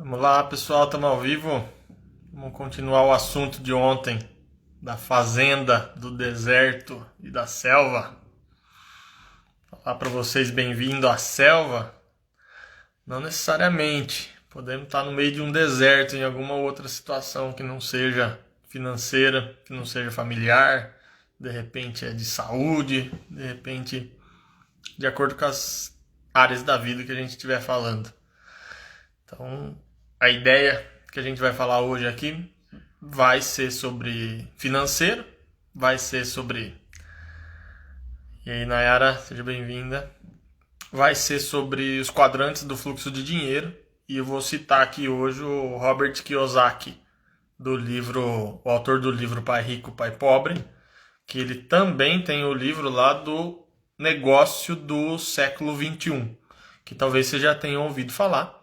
Vamos lá, pessoal, estamos ao vivo. Vamos continuar o assunto de ontem, da fazenda, do deserto e da selva. Falar para vocês bem-vindo à selva. Não necessariamente. Podemos estar no meio de um deserto, em alguma outra situação que não seja financeira, que não seja familiar, de repente é de saúde, de repente de acordo com as áreas da vida que a gente estiver falando. Então, a ideia que a gente vai falar hoje aqui vai ser sobre financeiro, vai ser sobre... E aí, Nayara, seja bem-vinda. Vai ser sobre os quadrantes do fluxo de dinheiro. E eu vou citar aqui hoje o Robert Kiyosaki, o autor do livro Pai Rico, Pai Pobre, que ele também tem o livro lá do Negócio do Século XXI, que talvez você já tenha ouvido falar,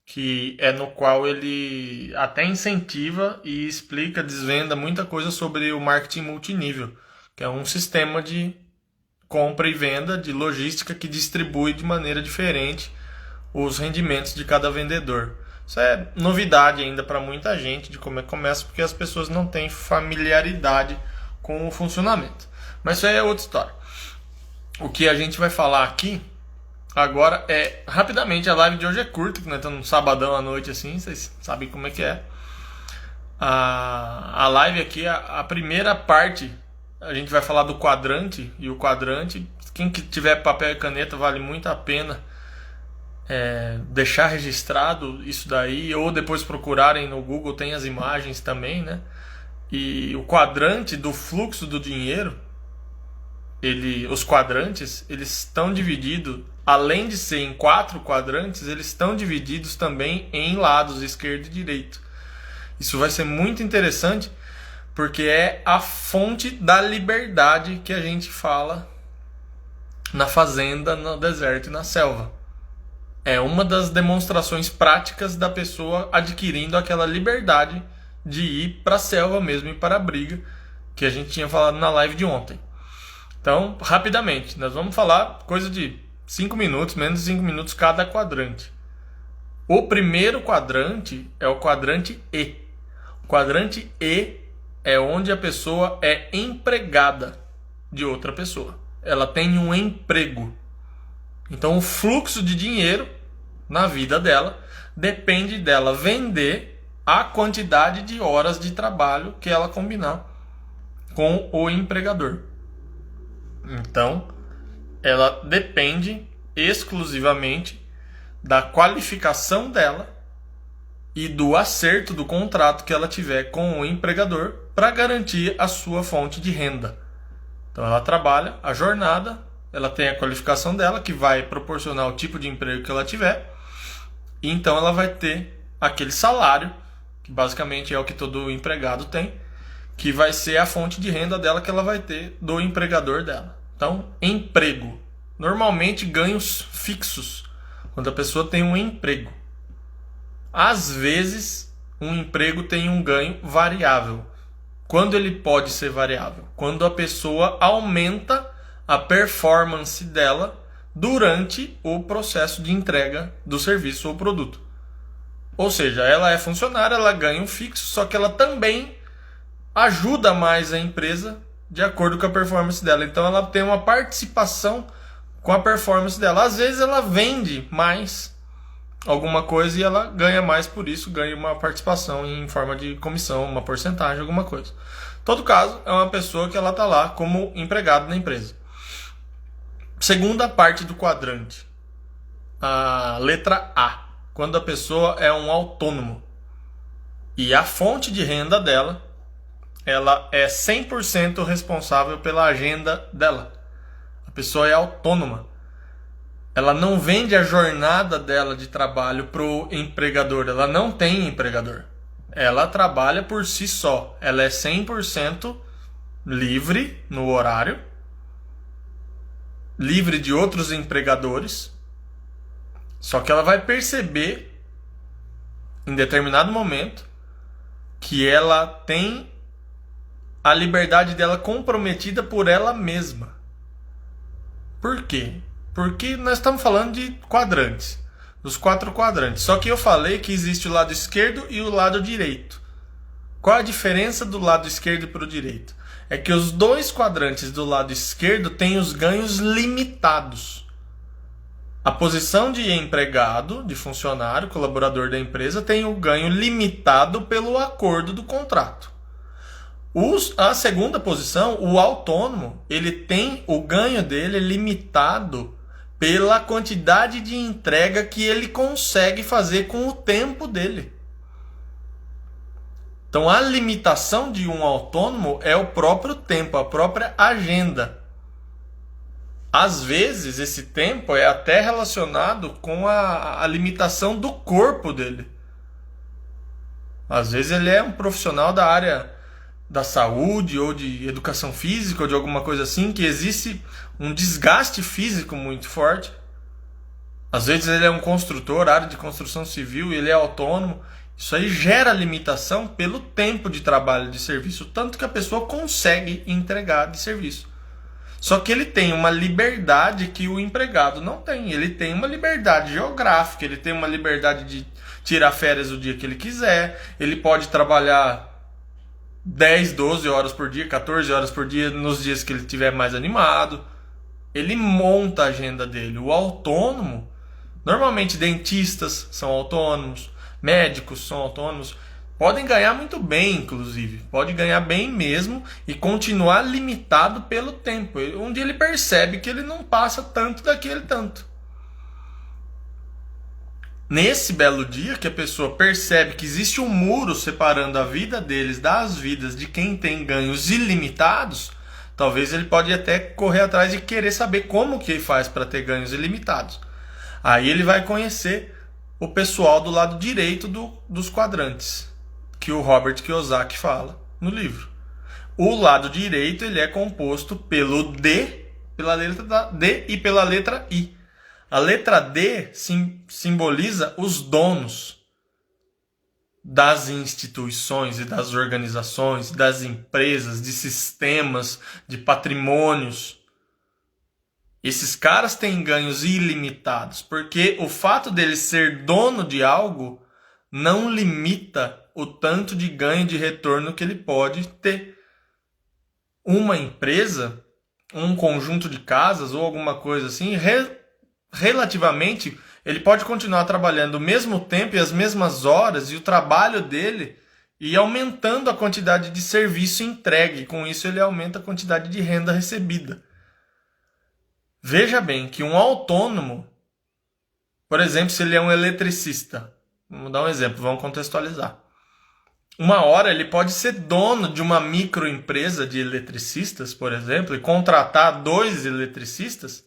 que é no qual ele até incentiva e explica, desvenda muita coisa sobre o marketing multinível, que é um sistema de compra e venda, de logística que distribui de maneira diferente os rendimentos de cada vendedor. Isso é novidade ainda para muita gente de como é que começa, porque as pessoas não têm familiaridade com o funcionamento. Mas isso aí é outra história. O que a gente vai falar aqui agora é, rapidamente, a live de hoje é curta, que nós estamos no sabadão à noite assim, vocês sabem como é que é. A live aqui, a primeira parte, a gente vai falar do quadrante, e o quadrante, quem que tiver papel e caneta, vale muito a pena deixar registrado isso daí, ou depois procurarem no Google, tem as imagens também, né? E o quadrante do fluxo do dinheiro, os quadrantes, eles estão divididos, além de ser em 4 quadrantes, eles estão divididos também em lados, esquerdo e direito. Isso vai ser muito interessante, porque é a fonte da liberdade que a gente fala na fazenda, no deserto e na selva. É uma das demonstrações práticas da pessoa adquirindo aquela liberdade de ir para a selva mesmo e para a briga, que a gente tinha falado na live de ontem. Então, rapidamente, nós vamos falar coisa de 5 minutos, menos de 5 minutos cada quadrante. O primeiro quadrante é o quadrante E. O quadrante E é onde a pessoa é empregada de outra pessoa. Ela tem um emprego. Então, o fluxo de dinheiro na vida dela depende dela vender a quantidade de horas de trabalho que ela combinar com o empregador. Então, ela depende exclusivamente da qualificação dela e do acerto do contrato que ela tiver com o empregador para garantir a sua fonte de renda. Então, ela trabalha a jornada, ela tem a qualificação dela, que vai proporcionar o tipo de emprego que ela tiver, e então ela vai ter aquele salário, que basicamente é o que todo empregado tem, que vai ser a fonte de renda dela que ela vai ter do empregador dela. Então, emprego. Normalmente ganhos fixos, quando a pessoa tem um emprego. Às vezes, um emprego tem um ganho variável. Quando ele pode ser variável? Quando a pessoa aumenta a performance dela durante o processo de entrega do serviço ou produto. Ou seja, ela é funcionária, ela ganha um fixo, só que ela também ajuda mais a empresa de acordo com a performance dela. Então ela tem uma participação com a performance dela. Às vezes ela vende mais alguma coisa e ela ganha mais por isso, ganha uma participação em forma de comissão, uma porcentagem, alguma coisa. Em todo caso, é uma pessoa que ela está lá como empregado na empresa. Segunda parte do quadrante, a letra A, quando a pessoa é um autônomo e a fonte de renda dela, ela é 100% responsável pela agenda dela. A pessoa é autônoma. Ela não vende a jornada dela de trabalho para o empregador. Ela não tem empregador. Ela trabalha por si só. Ela é 100% livre no horário, livre de outros empregadores. Só que ela vai perceber, em determinado momento, que ela tem a liberdade dela comprometida por ela mesma. Por quê? Porque nós estamos falando de quadrantes. Os 4 quadrantes. Só que eu falei que existe o lado esquerdo e o lado direito. Qual a diferença do lado esquerdo para o direito? É que os 2 quadrantes do lado esquerdo têm os ganhos limitados. A posição de empregado, de funcionário, colaborador da empresa, tem o ganho limitado pelo acordo do contrato. A segunda posição, o autônomo, ele tem o ganho dele limitado pela quantidade de entrega que ele consegue fazer com o tempo dele. Então a limitação de um autônomo é o próprio tempo, a própria agenda. Às vezes esse tempo é até relacionado com a limitação do corpo dele. Às vezes ele é um profissional da área da saúde ou de educação física ou de alguma coisa assim, que existe um desgaste físico muito forte. Às vezes ele é um construtor, área de construção civil, e ele é autônomo. Isso aí gera limitação pelo tempo de trabalho de serviço, tanto que a pessoa consegue entregar de serviço. Só que ele tem uma liberdade que o empregado não tem. Ele tem uma liberdade geográfica, ele tem uma liberdade de tirar férias o dia que ele quiser, ele pode trabalhar 10, 12 horas por dia, 14 horas por dia nos dias que ele estiver mais animado. Ele monta a agenda dele. O autônomo, normalmente dentistas são autônomos, médicos são autônomos, podem ganhar muito bem, inclusive. Pode ganhar bem mesmo e continuar limitado pelo tempo. Um dia ele percebe que ele não passa tanto daquele tanto. Nesse belo dia que a pessoa percebe que existe um muro separando a vida deles das vidas de quem tem ganhos ilimitados, talvez ele pode até correr atrás e querer saber como que ele faz para ter ganhos ilimitados. Aí ele vai conhecer o pessoal do lado direito dos quadrantes, que o Robert Kiyosaki fala no livro. O lado direito ele é composto pelo D, pela letra D e pela letra I. A letra D simboliza os donos das instituições e das organizações, das empresas, de sistemas, de patrimônios. Esses caras têm ganhos ilimitados, porque o fato dele ser dono de algo não limita o tanto de ganho de retorno que ele pode ter. Uma empresa, um conjunto de casas ou alguma coisa assim, relativamente, ele pode continuar trabalhando o mesmo tempo e as mesmas horas, e o trabalho dele ir aumentando a quantidade de serviço entregue. Com isso ele aumenta a quantidade de renda recebida. Veja bem que um autônomo, por exemplo, se ele é um eletricista, vamos dar um exemplo, vamos contextualizar. Uma hora ele pode ser dono de uma microempresa de eletricistas, por exemplo, e contratar 2 eletricistas.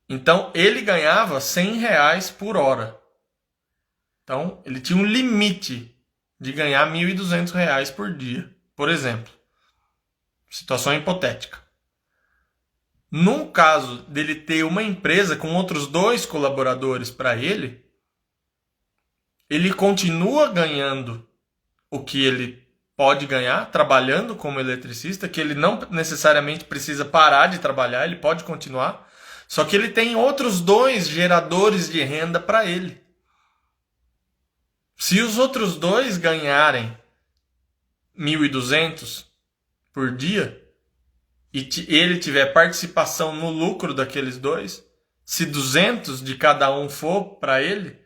Então ele ganhava R$100 por hora. Então ele tinha um limite de ganhar R$1.200 por dia, por exemplo. Situação hipotética. Num caso dele ter uma empresa com outros 2 colaboradores para ele, ele continua ganhando o que ele pode ganhar trabalhando como eletricista, que ele não necessariamente precisa parar de trabalhar, ele pode continuar, só que ele tem outros 2 geradores de renda para ele. Se os outros 2 ganharem 1.200 por dia, e ele tiver participação no lucro daqueles 2, se 200 de cada um for para ele,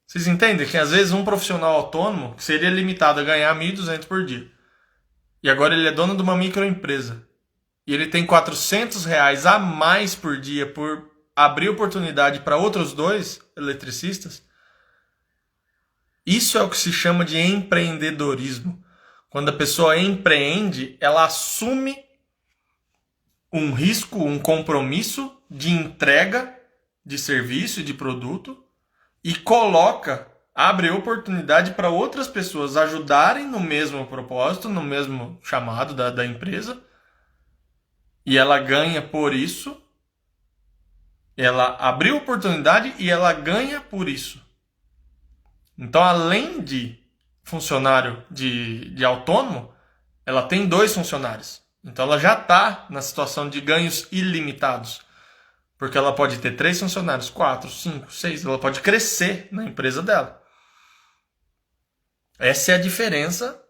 vocês entendem que às vezes um profissional autônomo seria limitado a ganhar 1.200 por dia, e agora ele é dono de uma microempresa, e ele tem R$400 a mais por dia por abrir oportunidade para outros 2 eletricistas. Isso é o que se chama de empreendedorismo. Quando a pessoa empreende, ela assume um risco, um compromisso de entrega de serviço e de produto e abre oportunidade para outras pessoas ajudarem no mesmo propósito, no mesmo chamado da empresa, e ela ganha por isso. Ela abriu oportunidade e ela ganha por isso. Então, além de funcionário de autônomo, ela tem 2 funcionários. Então ela já está na situação de ganhos ilimitados. Porque ela pode ter 3 funcionários, 4, 5, 6, ela pode crescer na empresa dela. Essa é a diferença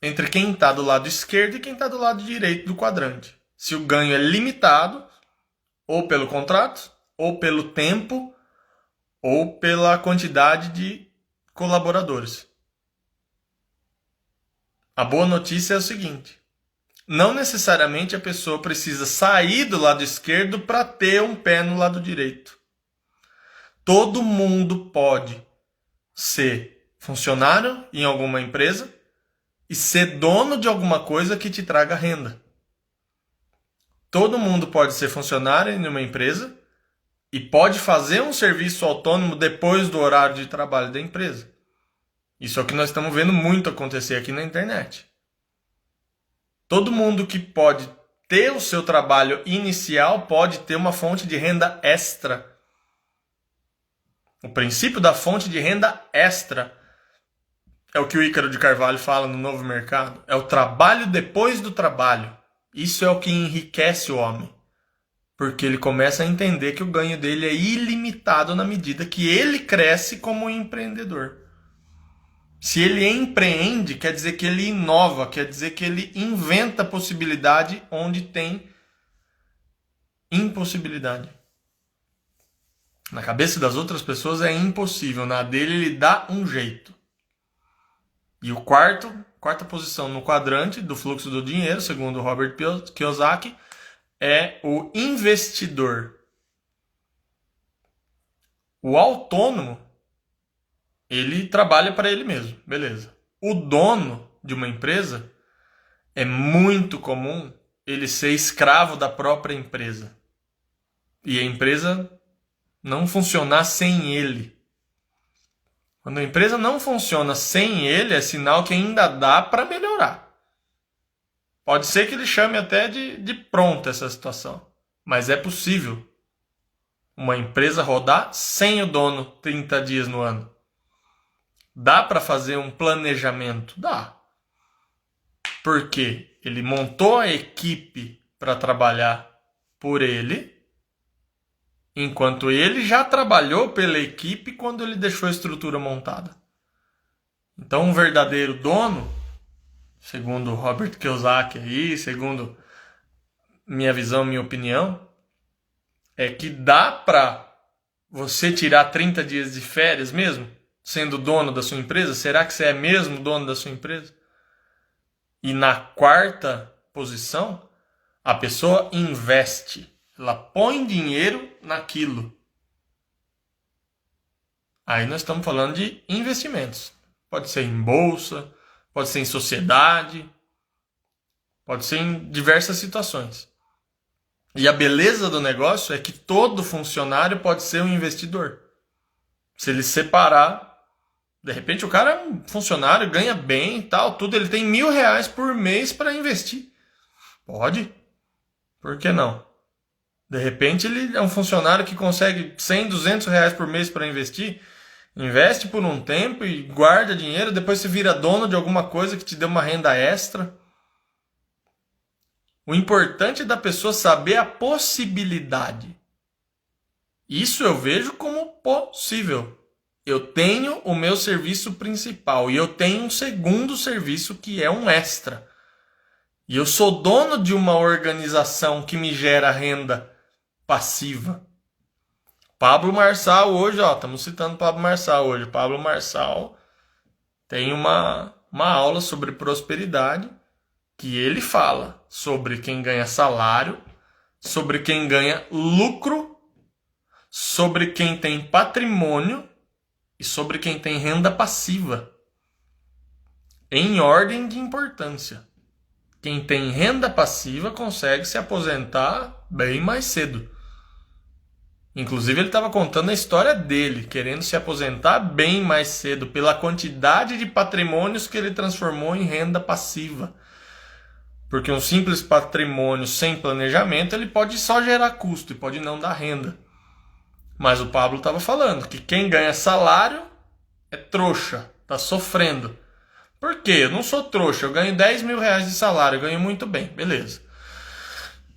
entre quem está do lado esquerdo e quem está do lado direito do quadrante. Se o ganho é limitado, ou pelo contrato, ou pelo tempo, ou pela quantidade de colaboradores. A boa notícia é o seguinte: não necessariamente a pessoa precisa sair do lado esquerdo para ter um pé no lado direito. Todo mundo pode ser funcionário em alguma empresa e ser dono de alguma coisa que te traga renda. Todo mundo pode ser funcionário em uma empresa e pode fazer um serviço autônomo depois do horário de trabalho da empresa. Isso é o que nós estamos vendo muito acontecer aqui na internet. Todo mundo que pode ter o seu trabalho inicial pode ter uma fonte de renda extra. O princípio da fonte de renda extra é o que o Ícaro de Carvalho fala no Novo Mercado. É o trabalho depois do trabalho. Isso é o que enriquece o homem. Porque ele começa a entender que o ganho dele é ilimitado na medida que ele cresce como empreendedor. Se ele empreende, quer dizer que ele inova, quer dizer que ele inventa possibilidade onde tem impossibilidade. Na cabeça das outras pessoas é impossível, na dele ele dá um jeito. E o quarta posição no quadrante do fluxo do dinheiro, segundo Robert Kiyosaki, é o investidor. O autônomo, ele trabalha para ele mesmo, beleza. O dono de uma empresa, é muito comum ele ser escravo da própria empresa. E a empresa não funcionar sem ele. Quando a empresa não funciona sem ele, é sinal que ainda dá para melhorar. Pode ser que ele chame até de pronta essa situação. Mas é possível uma empresa rodar sem o dono 30 dias no ano. Dá para fazer um planejamento? Dá. Por quê? Ele montou a equipe para trabalhar por ele, enquanto ele já trabalhou pela equipe quando ele deixou a estrutura montada. Então, um verdadeiro dono, segundo Robert Kiyosaki aí, segundo minha visão, minha opinião, é que dá para você tirar 30 dias de férias mesmo, sendo dono da sua empresa. Será que você é mesmo dono da sua empresa? E na quarta posição, a pessoa investe. Ela põe dinheiro naquilo. Aí nós estamos falando de investimentos. Pode ser em bolsa, pode ser em sociedade, pode ser em diversas situações. E a beleza do negócio é que todo funcionário pode ser um investidor. Se ele separar, de repente o cara é um funcionário, ganha bem e tal, tudo, ele tem R$1.000 por mês para investir. Pode. Por que não? De repente ele é um funcionário que consegue 100, R$200 por mês para investir, investe por um tempo e guarda dinheiro, depois você vira dono de alguma coisa que te dê uma renda extra. O importante é da pessoa saber a possibilidade. Isso eu vejo como possível. Eu tenho o meu serviço principal e eu tenho um segundo serviço que é um extra. E eu sou dono de uma organização que me gera renda passiva. Pablo Marçal hoje, estamos citando Pablo Marçal hoje. Pablo Marçal tem uma aula sobre prosperidade que ele fala sobre quem ganha salário, sobre quem ganha lucro, sobre quem tem patrimônio e sobre quem tem renda passiva. Em ordem de importância. Quem tem renda passiva consegue se aposentar bem mais cedo. Inclusive ele estava contando a história dele, querendo se aposentar bem mais cedo, pela quantidade de patrimônios que ele transformou em renda passiva. Porque um simples patrimônio sem planejamento, ele pode só gerar custo e pode não dar renda. Mas o Pablo estava falando que quem ganha salário é trouxa, está sofrendo. Por quê? Eu não sou trouxa, eu ganho R$10.000 de salário, eu ganho muito bem, beleza.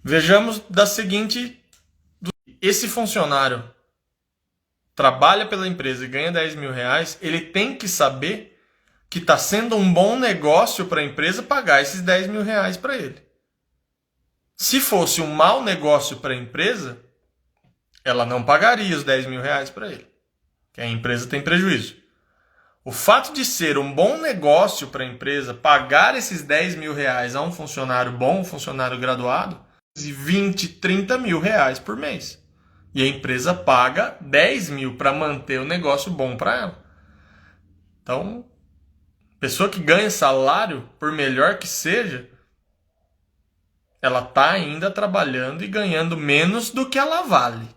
Vejamos da seguinte... esse funcionário trabalha pela empresa e ganha 10 mil reais, ele tem que saber que está sendo um bom negócio para a empresa pagar esses 10 mil reais para ele. Se fosse um mau negócio para a empresa, ela não pagaria os 10 mil reais para ele, que a empresa tem prejuízo. O fato de ser um bom negócio para a empresa pagar esses 10 mil reais a um funcionário bom, um funcionário graduado, de 20, 30 mil reais por mês. E a empresa paga 10 mil para manter o negócio bom para ela. Então, pessoa que ganha salário, por melhor que seja, ela está ainda trabalhando e ganhando menos do que ela vale.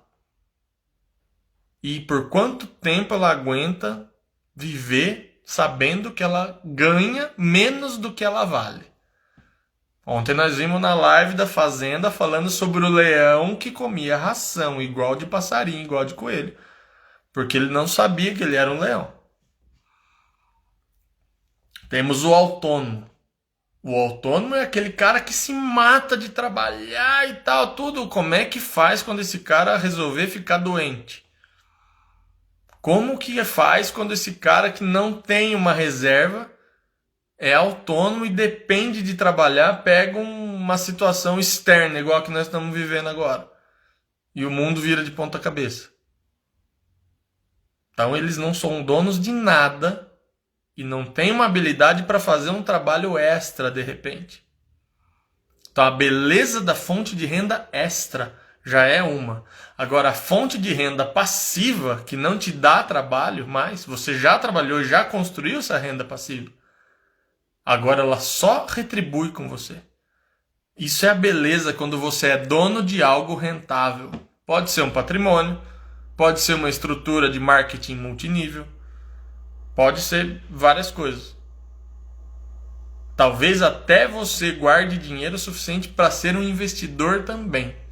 E por quanto tempo ela aguenta viver sabendo que ela ganha menos do que ela vale? Ontem nós vimos na live da Fazenda falando sobre o leão que comia ração, igual de passarinho, igual de coelho. Porque ele não sabia que ele era um leão. Temos o autônomo. O autônomo é aquele cara que se mata de trabalhar e tal, tudo. Como é que faz quando esse cara resolver ficar doente? Como que faz quando esse cara que não tem uma reserva, é autônomo e depende de trabalhar, pega uma situação externa, igual a que nós estamos vivendo agora, e o mundo vira de ponta cabeça? Então eles não são donos de nada e não têm uma habilidade para fazer um trabalho extra de repente. Então a beleza da fonte de renda extra já é uma. Agora, a fonte de renda passiva, que não te dá trabalho mais, você já trabalhou e já construiu essa renda passiva, agora ela só retribui com você. Isso é a beleza quando você é dono de algo rentável. Pode ser um patrimônio, pode ser uma estrutura de marketing multinível, pode ser várias coisas. Talvez até você guarde dinheiro suficiente para ser um investidor também.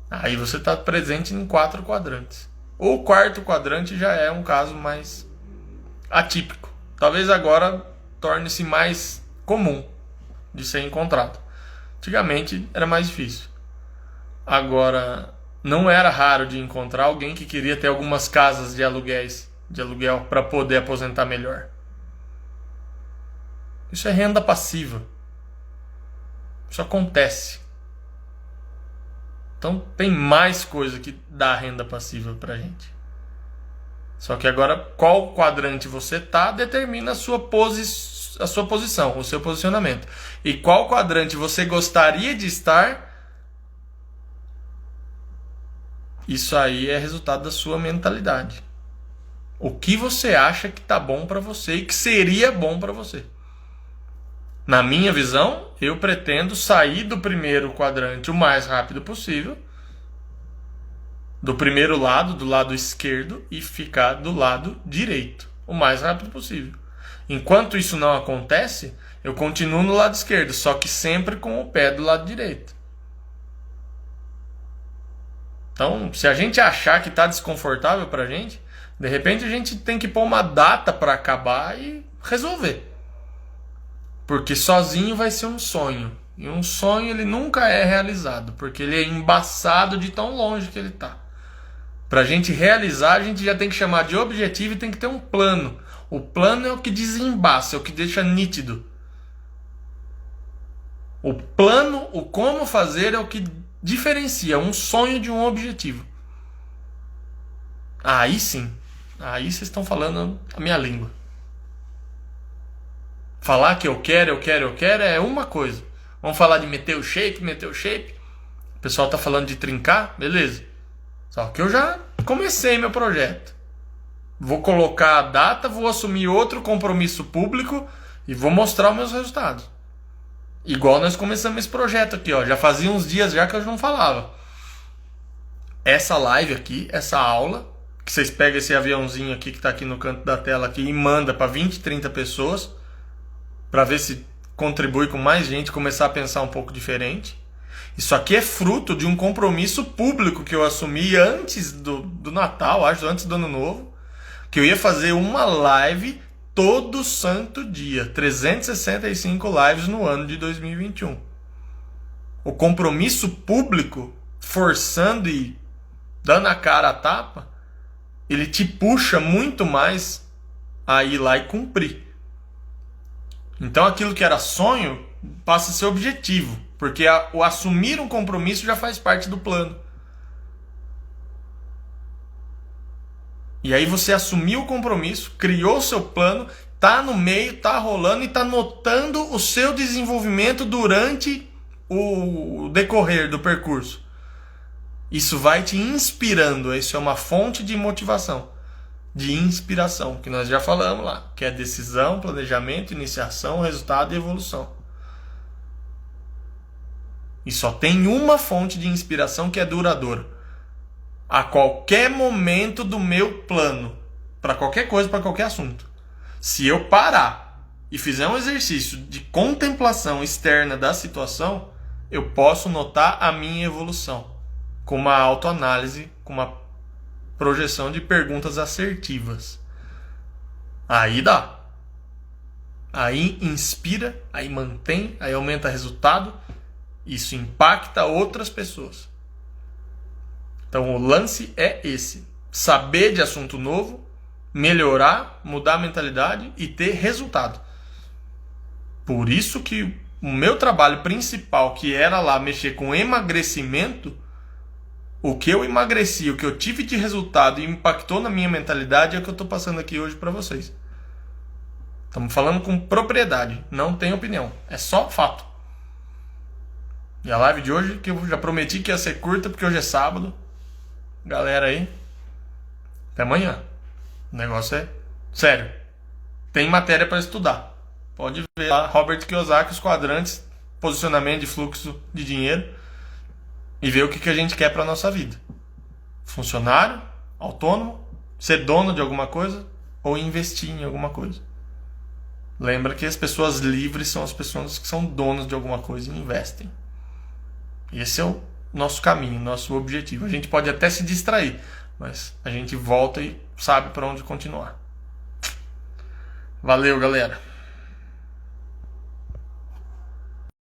Aí você está presente em 4 quadrantes. O quarto quadrante já é um caso mais atípico. Talvez agora torne-se mais comum de ser encontrado. Antigamente era mais difícil. Agora, não era raro de encontrar alguém que queria ter algumas casas de aluguel para poder aposentar melhor. Isso é renda passiva. Isso acontece. Então tem mais coisa que dá renda passiva pra gente. Só que agora qual quadrante você tá determina a sua posição, o seu posicionamento. E qual quadrante você gostaria de estar, isso aí é resultado da sua mentalidade. O que você acha que tá bom pra você e que seria bom pra você. Na minha visão, eu pretendo sair do primeiro quadrante o mais rápido possível, do primeiro lado, do lado esquerdo, e ficar do lado direito o mais rápido possível. Enquanto isso não acontece, eu continuo no lado esquerdo, só que sempre com o pé do lado direito. Então, se a gente achar que está desconfortável para a gente, de repente a gente tem que pôr uma data para acabar e resolver. Porque sozinho vai ser um sonho. E um sonho ele nunca é realizado, porque ele é embaçado de tão longe que ele está. Para a gente realizar, a gente já tem que chamar de objetivo e tem que ter um plano. O plano é o que desembaça, é o que deixa nítido. O plano, o como fazer é o que diferencia um sonho de um objetivo. Aí sim, aí vocês estão falando a minha língua. Falar que eu quero é uma coisa. Vamos falar de meter o shape. O pessoal tá falando de trincar, beleza. Só que eu já comecei meu projeto. Vou colocar a data, vou assumir outro compromisso público e vou mostrar os meus resultados. Igual nós começamos esse projeto aqui, ó. Já fazia uns dias já que eu não falava. Essa live aqui, essa aula, que vocês pegam esse aviãozinho aqui que tá aqui no canto da tela aqui e manda para 20, 30 pessoas, para ver se contribui com mais gente, começar a pensar um pouco diferente. Isso aqui é fruto de um compromisso público que eu assumi antes do Natal, acho, antes do Ano Novo, que eu ia fazer uma live todo santo dia, 365 lives no ano de 2021. O compromisso público forçando e dando a cara a tapa, ele te puxa muito mais a ir lá e cumprir. Então aquilo que era sonho passa a ser objetivo, porque o assumir um compromisso já faz parte do plano. E aí você assumiu o compromisso, criou o seu plano, tá no meio, tá rolando e tá notando o seu desenvolvimento durante o decorrer do percurso. Isso vai te inspirando, isso é uma fonte de motivação, de inspiração, que nós já falamos lá, que é decisão, planejamento, iniciação, resultado e evolução. E só tem uma fonte de inspiração que é duradoura. A qualquer momento do meu plano, para qualquer coisa, para qualquer assunto. Se eu parar e fizer um exercício de contemplação externa da situação, eu posso notar a minha evolução, com uma autoanálise, com uma projeção de perguntas assertivas. Aí dá. Aí inspira, aí mantém, aí aumenta o resultado. Isso impacta outras pessoas. Então o lance é esse. Saber de assunto novo, melhorar, mudar a mentalidade e ter resultado. Por isso que o meu trabalho principal, que era lá mexer com emagrecimento, o que eu emagreci, o que eu tive de resultado e impactou na minha mentalidade é o que eu estou passando aqui hoje para vocês. Estamos falando com propriedade, não tem opinião, é só fato. E a live de hoje, que eu já prometi que ia ser curta, porque hoje é sábado. Galera aí, até amanhã. O negócio é sério. Tem matéria para estudar. Pode ver lá, Robert Kiyosaki, os quadrantes, posicionamento de fluxo de dinheiro, e ver o que a gente quer para a nossa vida. Funcionário, autônomo, ser dono de alguma coisa ou investir em alguma coisa. Lembra que as pessoas livres são as pessoas que são donas de alguma coisa e investem. Esse é o nosso caminho, nosso objetivo. A gente pode até se distrair, mas a gente volta e sabe para onde continuar. Valeu, galera!